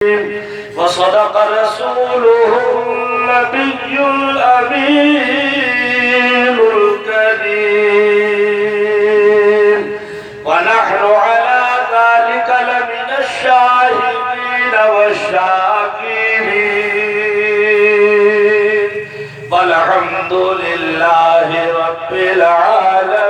वसदक़ रसूलुहुन नबियुल अमीनुल करीम व नहनु अला ज़ालिका लमिनश शाहिदीन वश्शाकिरीन वल्हम्दुलिल्लाहि रब्बिल आलमीन।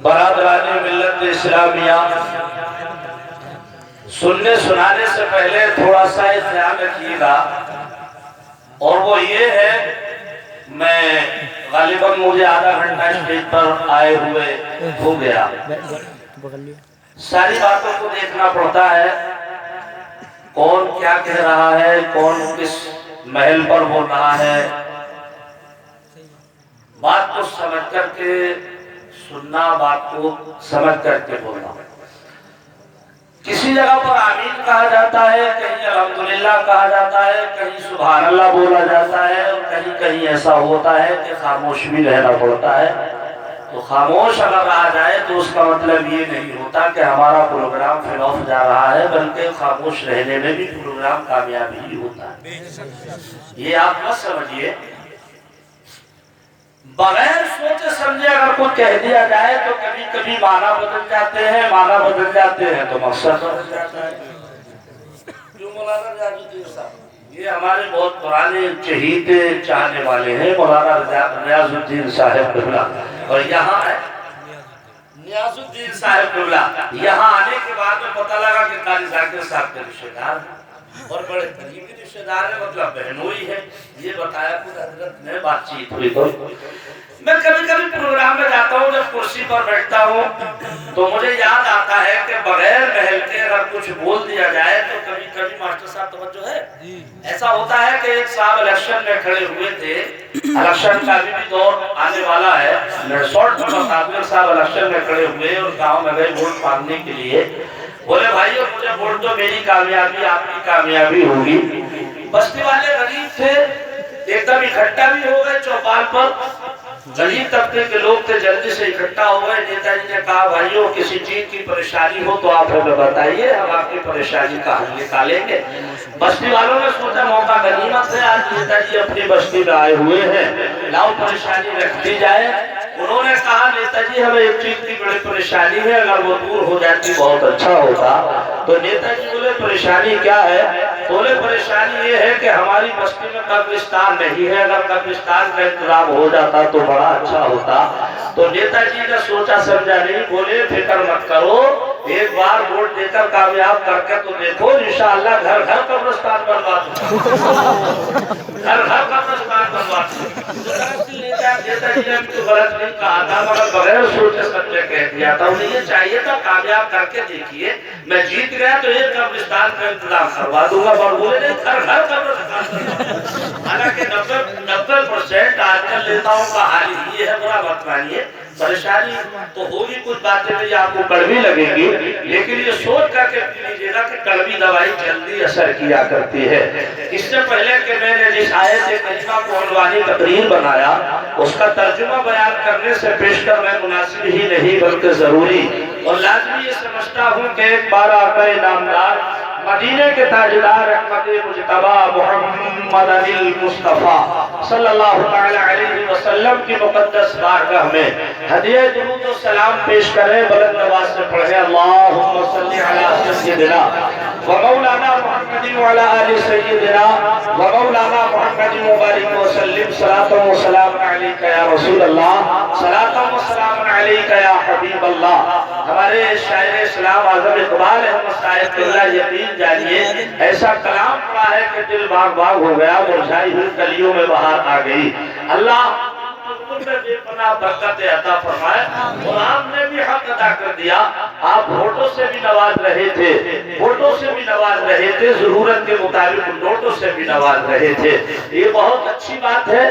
बरादरानी मिल्लत इस्लामिया, सुनने सुनाने से पहले थोड़ा सा ध्यान रखिएगा, और वो ये है, मैं गालिबन मुझे आधा घंटा स्टेज पर आए हुए हो गया। सारी बातों को देखना पड़ता है, कौन क्या कह रहा है, कौन किस महल पर बोल रहा है, बात को समझ करके सुनना, बात को समझ करके बोलना। किसी जगह पर आमीन कहा जाता है, कहीं अल्हम्दुलिल्लाह कहा जाता है, कहीं सुभान अल्लाह बोला जाता है, और कहीं कहीं ऐसा होता है कि खामोश भी रहना पड़ता है। तो खामोश अगर आ जाए तो उसका मतलब ये नहीं होता कि हमारा प्रोग्राम फेल ऑफ जा रहा है, बल्कि खामोश रहने में भी प्रोग्राम कामयाबी ही होता है। ये आप मत समझिए, बगैर सोचे समझे अगर कुछ कह दिया जाए तो कभी कभी माना बदल जाते हैं, माना बदल जाते हैं तो मकसद बदल जाता है। क्यों मौलाना रियाजुद्दीन साहब, ये हमारे बहुत पुराने चहीते चाहने वाले हैं, मौलाना रियाजुद्दीन साहब क़िबला, और यहाँ है नियाजुद्दीन साहब क़िबला। यहाँ आने के बाद में पता लगा कि कारी जाकिर साहब के रिश्तेदार और बड़े करीबी रिश्तेदार है, मतलब बहनोई है। ये बताया कि हजरत ने बातचीत हुई। तो मैं कभी कभी प्रोग्राम में जाता हूँ, जब कुर्सी पर बैठता हूँ तो मुझे याद आता है कि बगैर महल के अगर कुछ बोल दिया जाए तो कभी कभी मास्टर साहब तवज्जो है, ऐसा होता है कि एक साहब इलेक्शन में खड़े हुए थे, इलेक्शन का अभी भी दौर आने वाला है, शॉर्ट में मुताबिक साहब इलेक्शन में खड़े हुए और गाँव में गए वोट मांगने के लिए। बोले भाइयों मुझे वोट दो, मेरी कामयाबी आपकी कामयाबी होगी। बस्ती वाले गरीब थे, एकदम इकट्ठा भी हो गए चौपाल पर, गरीब तबके के लोग थे, जल्दी से इकट्ठा हो गए। नेताजी ने कहा भाइयों किसी चीज की परेशानी हो तो आप हमें बताइए, हम आपकी परेशानी का हल निकालेंगे। बस्ती वालों ने सोचा मौका गनीमत है, आज नेताजी अपनी बस्ती में आए हुए हैं, लाओ परेशानी रख दी जाए। उन्होंने कहा नेताजी हमें एक चीज की बड़ी परेशानी है, अगर वो दूर हो जाती बहुत अच्छा होता। तो नेताजी बोले परेशानी क्या है? बोले परेशानी ये है कि हमारी बस्ती में कब्रिस्तान नहीं है, अगर कब्रिस्तान का इंतजाम हो जाता तो बड़ा अच्छा होता। तो नेताजी ने सोचा समझा नहीं, बोले फिक्र मत करो, एक बार वोट देकर कामयाब करके तो देखो, इंशाअल्लाह घर घर कब्रिस्तान बनवा दूंगा, घर घर कब्रिस्तान बनवा दूंगा। नेताजी ने तो गलत नहीं कहा था, मगर बगैर सोचे समझे कह दिया था। उन्हें ये चाहिए था कामयाब करके देखिए, मैं जीत गया तो एक कब्रिस्तान का इंतजाम करवा दूंगा, और बोले नहीं घर घर कब्रिस्तान। हालांकि 90% आजकल नेताओं का हाल ये है, बुरा मत मानिए, परेशानी तो होगी, कुछ बातें भी आपको कड़वी लगेगी, लेकिन ये सोच करके पी लीजिएगा कि कड़वी दवाई जल्दी असर किया करती है। इससे पहले कि मैंने जिस आयत करीमा को उन्वानी तकरीर बनाया, उसका तर्जुमा बयान करने से पेशतर मैं मुनासिब ही नहीं बल्कि जरूरी और लाजमी ये समझता हूँ कि एक बार आका नामदार मदीने के ताजदार रहमते मुजतबा मुहम्मद अनिल मुस्तफा सल्लल्लाहु अलैहि वसल्लम की मुकद्दस बारगाह में हदिया दुरूद और सलाम पेश करें, बुलंद आवाज से पढ़े अल्लाहुम्मा सल्ली अला सय्यिदिना व मौलाना मुहम्मदिन व अला आलि सय्यिदिना व मौलाना मुहम्मदिन मुबारक व सल्लिम सलातु व सलाम अलैका या रसूल अल्लाह, सलातु व सलाम अलैका या हबीब अल्लाह। हमारे शायर इस्लाम आज़म इकबाल अहमद साहिब क़िबला यकीन जानिए ऐसा कलाम पड़ा है कि दिल बाग बाग हो गया, मुरझाई हुई कलियों में बहार आ गई। अल्लाह बेपनाह बरकत अता फरमाए, और आपने भी हक अदा कर दिया। आप वोटों से भी नवाज रहे थे, वोटों से भी नवाज रहे थे, जरूरत के मुताबिक नोटों से भी नवाज रहे थे, ये बहुत अच्छी बात है।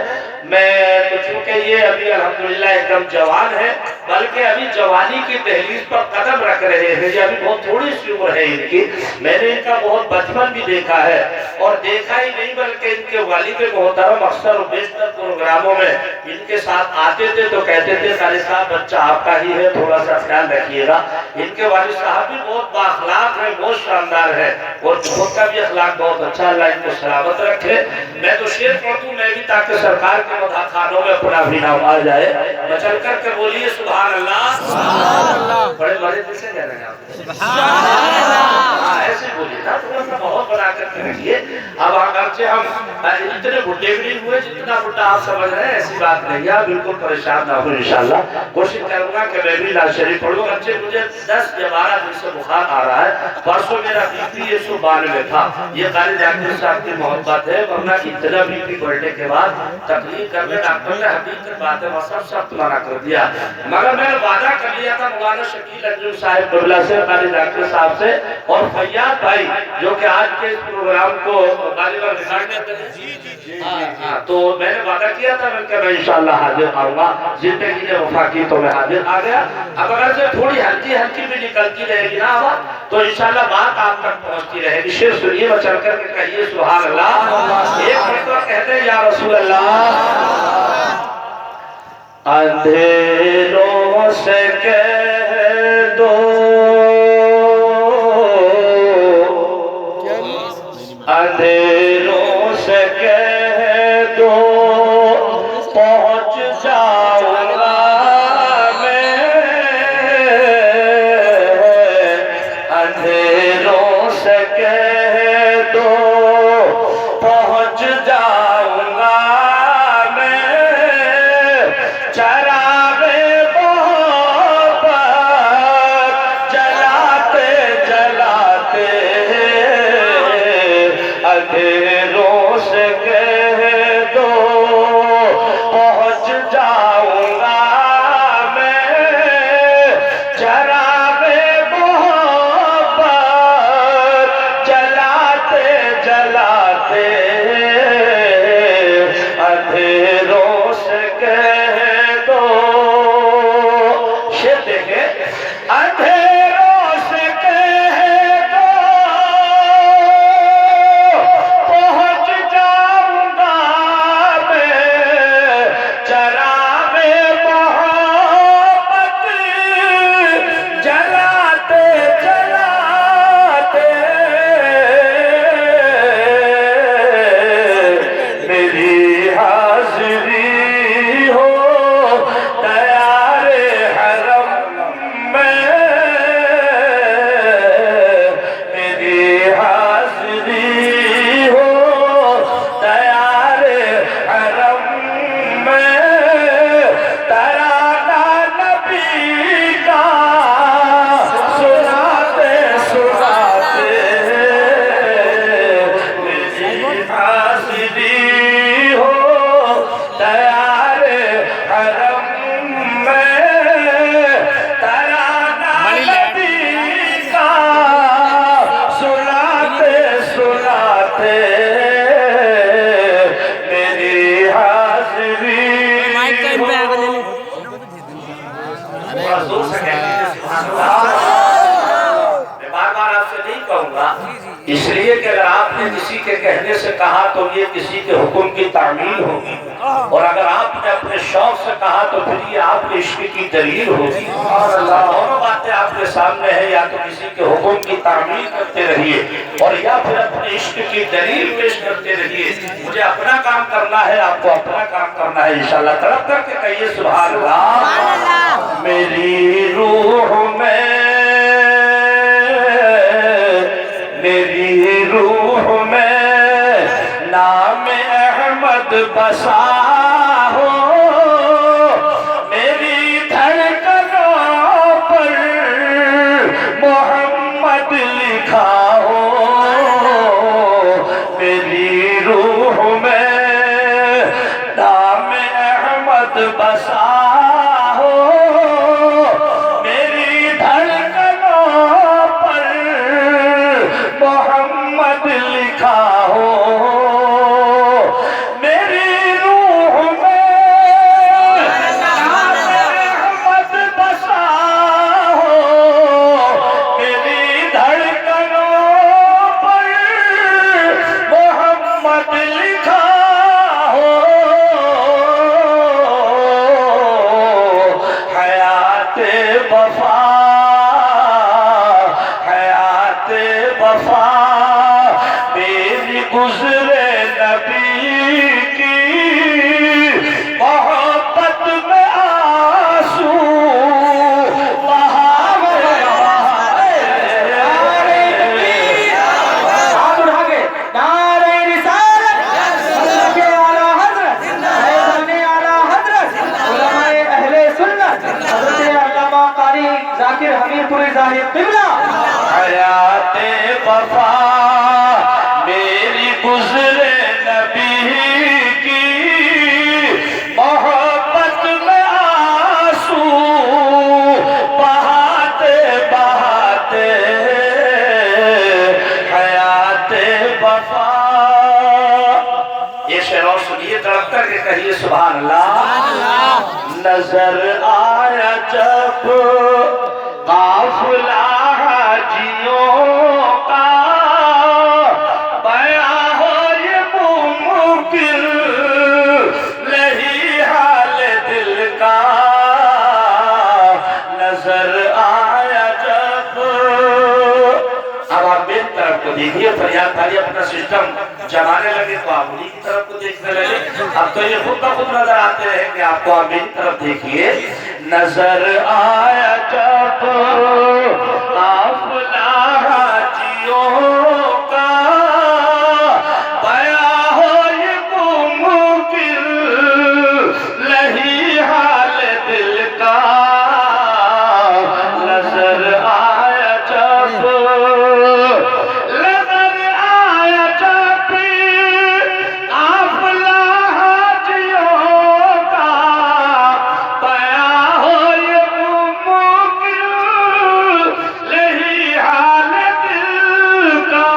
मैं तो चूंकि ये अभी अल्हम्दुलिल्लाह एकदम जवान है, बल्कि अभी जवानी की दहलीज पर कदम रख रहे हैं, ये अभी बहुत थोड़ी सी उम्र है इनकी। मैंने इनका बहुत बचपन भी देखा है, और देखा ही नहीं बल्कि इनके वालिद मोहतरम अक्सर बेशतर प्रोग्रामों में इनके साथ आते थे तो कहते थे कारी साहब बच्चा आपका ही है, थोड़ा सा ख्याल रखिएगा। इनके वालिद साहब भी बहुत बाअखलाक है, बहुत शानदार है, और खुद का भी अखलाक बहुत अच्छा, अल्लाह इनको सलामत रखे। मैं तो शेर पढ़ दूं मैं भी, ताकि सरकार के मदखानों में अपना भी नाम आ जाए। बचल करके बोलिए सुभान अल्लाह। बड़े मजे से कह रहे हैं आप, ऐसे बोलिए ना, थोड़ा सा बहुत बना करके रखिए। अब अगर से हम इतने बुढ़े भी नहीं हुए जितना बुढ़ा आप समझ रहे हैं, ऐसी बात नहीं है, बिल्कुल परेशान ना हो। इंशाल्लाह कोशिश करूंगा कि मैं भी लाल शरीफ पढ़ूं। अच्छे मुझे 10 या 12 दिन से बुखार आ रहा है, परसों मेरा बीपी 192 था। ये कारी जाकिर साहब की मोहब्बत है, वरना इतना बीपी बढ़ने के बाद तकलीफ करने डॉक्टर ने हकीकत बात है सब सख्त मना कर दिया। मगर मैंने वादा कर लिया था मौलाना शकील अंजुम साहब कबला से, कारी जाकिर साहब से और फैयाद भाई जो कि आज के प्रोग्राम को गालिबा रिकॉर्ड तो मैंने वादा किया था मैं इंशाल्लाह हाजिर आऊंगा। जिंदगी ने वफा की तो मैं हाजिर आ गया। अब अगर से थोड़ी हल्की हल्की भी निकलती रहेगी ना आवाज तो इंशाल्लाह बात आप तक पहुंचती रहेगी। शेर सुनिए और चल करके कहिए सुभान अल्लाह। एक मरतबा कहते हैं या रसूल अल्लाह, अंधेरों से कह दो, अंधेरों से कह दो पहुंच जाऊंगा मैं, अंधेरों से कह दो पहुंच जाऊंगा मैं, चरागे मोहब्बत जलाते जलाते, अंधेरों से कह दो पहुंच जाऊंगा मैं, चरागे मोहब्बत जलाते जलाते, अंधेरों से कह दो। शेर देखे, अंधेरों से कह दो पहुंच जाऊंगा मैं, चरागे मोहब्बत जलाते जलाते, मेरी हाजिरी हो तैयारे हरम में, मेरी हाजिरी हो तैयारे हरम में, तराना नबी का सुनाते सुनाते, मेरी हाजिरी हो तैयारे हरम में, तराना नबी का सुनाते सुनाते, मेरी हाजिरी मैं बार बार आपसे नहीं कहूंगा, इसलिए कि अगर आपने किसी के कहने से कहा तो ये किसी के हुक्म की तामील होगी, और अगर आपने अपने शौक से कहा तो फिर ये आपके इश्क की दलील होगी। दोनों बातें आपके सामने है, या तो किसी के हुक्म की तामील करते रहिए और या फिर अपने इश्क की दलील पेश करते रहिए। मुझे अपना काम करना है, आपको अपना काम करना है इंशाल्लाह। तड़प करके कहिए सुभान अल्लाह। मेरी रूह में, मेरी रूह में नाम अहमद बसा हो, मेरी धड़कनों पर मोहम्मद लिखा हो, मेरी रूह में नाम अहमद बसा हो, मेरी धड़कनों पर मोहम्मद लिखा हो, मेरी रूह सीतापुर जाहिर किबला हयाते वफा मेरी गुजरे नबी की मोहब्बत में आंसू बहाते बहाते हयाते वफा। ये शेर और सुनिए, तड़प करके कहिए सुभान अल्लाह। नजर आया जब काफिला हाजियों का, बयां हो ये मुमकिन नहीं हाल दिल का। नजर आया जब, अब आप मेरी तरफ को देखिए, फरियाद भाई अपना सिस्टम जमाने लगे तो आप उन्हीं की तरफ को देखने लगे। अब तो ये खुद ब खुद नजर आते हैं कि आपको आप मेरी तरफ देखिए। नजर आया जब काफिला हाजियों का, बयां हो ये मुमकिन नहीं हाल दिल का। नजर आया जब, नजर आया जब काफिला हाजियों का, बयां हो ये मुमकिन नहीं हाल दिल का।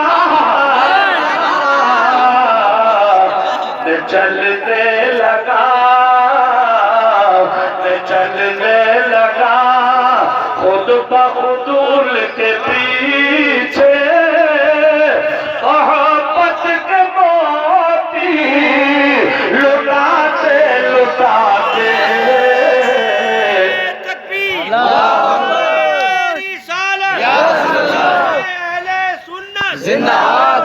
मैं चलने लगा, मैं चलने लगा खुद ब खुद उनके पीछे, मोहब्बत के मोती लुटाते लुटाते। जिंदाबाद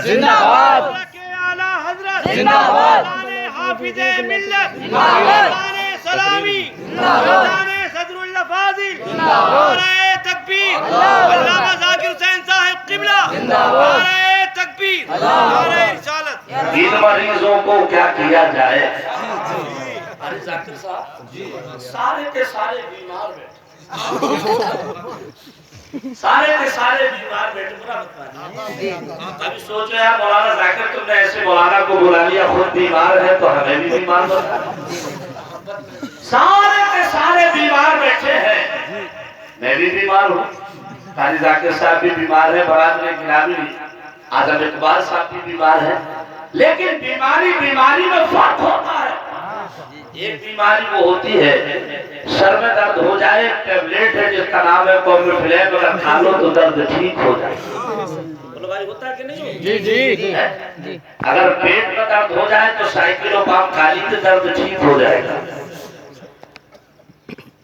जिंदाबाद जिंदाबाद हाफिज़े मिल्लत जिंदाबाद, सलामी जिंदाबाद, सदरुल्लाह फाजिल जिंदाबाद, तकबीर, अल्लामा जाकिर हुसैन साहिब किबला जिंदाबाद, तकबीर, रिसालत। इन मरीजों को क्या किया जाए? अरे जाकिर साहब सारे के सारे बीमार बैठे, सारे के सारे बीमार बैठे। बुरा मत मानिए। अभी सोचो यार, मौलाना जाकिर तुमने ऐसे मौलाना को बुला लिया, खुद बीमार है तो हमें भी बीमार बना। सारे के सारे बीमार बैठे हैं, मैं भी बीमार हूँ, कारी जाकिर साहब भी बीमार है, बरादर गिलामी आजम इकबाल साहब भी बीमार है। लेकिन बीमारी बीमारी में फर्क होता है। एक बीमारी वो होती है सर में दर्द हो जाए, टेबलेट है जिसका नाम है कॉम्बिफ्लेम, अगर खा लो तो दर्द ठीक हो जाए। बोलो भाई, होता है कि नहीं? जी जी। अगर पेट में दर्द हो जाए तो साइक्लोपाम खा ली तो दर्द ठीक हो जाएगा।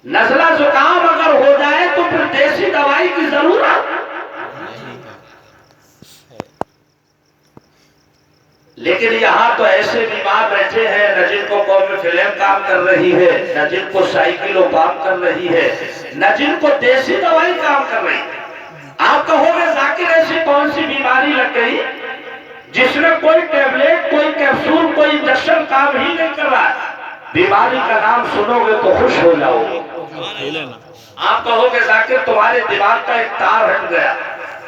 नज़ला जुकाम अगर हो जाए तो फिर देसी दवाई की जरूरत। लेकिन यहाँ तो ऐसे बीमार बैठे हैं, न जिनको कॉम्बिफ्लेम काम कर रही है, न जिनको साइक्लोपाम कर रही है, न जिनको देसी दवाई काम कर रही है। आप कहोगे जाकिर ऐसी कौन सी बीमारी लग गई जिसमें कोई टेबलेट, कोई कैप्सूल, कोई इंजेक्शन काम ही नहीं कर रहा है? बीमारी का नाम सुनोगे तो खुश हो जाओगे। आप कहोगे जाकिर तुम्हारे दिमाग का एक तार हट गया।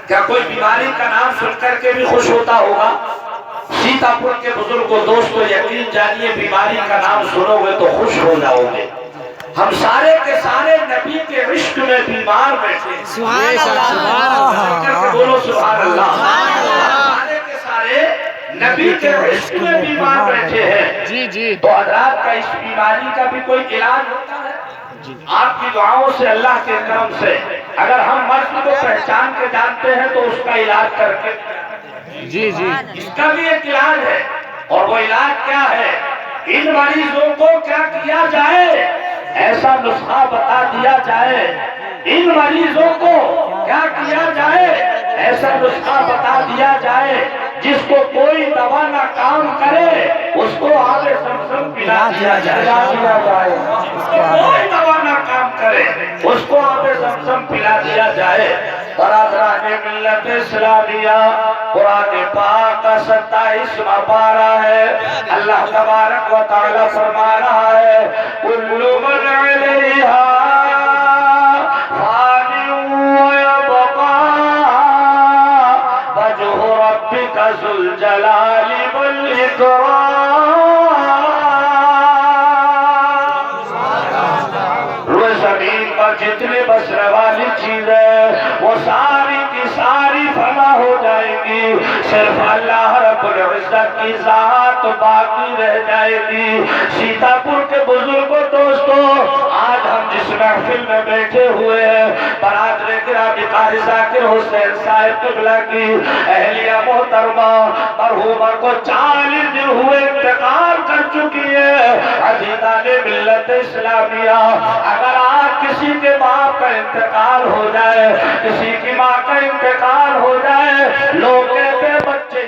क्या कोई बीमारी का नाम सुनकर के भी खुश होता होगा? सीतापुर के बुजुर्गों, दोस्तों, यकीन जानिए बीमारी का नाम सुनोगे तो खुश हो जाओगे। हम सारे के सारे नबी के इश्क में बीमार बैठे। सुभान अल्लाह, बोलो सुभान अल्लाह। सारे के सारे नबी के इश्क में बीमार बैठे हैं। जी जी। तो हज़रात का इस बीमारी का भी कोई इलाज होता है? आपकी दुआओं से, अल्लाह के करम से, अगर हम मर्ज को पहचान के जानते हैं तो उसका इलाज करके, जी जी, इसका भी एक इलाज है। और वो इलाज क्या है? इन मरीजों को क्या किया जाए, ऐसा नुस्खा बता दिया जाए। इन मरीजों को क्या किया जाए, ऐसा नुस्खा बता दिया जाए जिसको कोई दवा ना काम करे, उसको आगे समसम पिला दिया जाए। कोई दवा ना काम करे, उसको आगे समसम पिला दिया जाए। बरादरान मिल्लत इस्लामिया, कुरान पाक का 27वां पारा है। अल्लाह तबारक व तआला फरमा रहा है, कुल्लु मन अलैहा जुल जलाली वल इकराम। वो जमीन पर जितने बसने वाली चीजें वो सारी की सारी फना हो जाएगी, सिर्फ अल्लाह रब्बुल इज्जत की जात बाकी रह जाएगी। सीतापुर के बुजुर्गों दोस्तों, आज हम जिस महफिल में बैठे हुए हैं, बरादरे गिरामी कारी जाकिर हुसैन साहिब किबला की अहलिया मोहतरमा मरहूमा को 40 दिन हुए इंतकाल कर चुकी है। अजीजा ने मिल्लत इस्लामिया, अगर आज किसी के बाप का इंतकाल हो जाए, किसी की माँ का इंतकाल हो जाए, लोग कहते बच्चे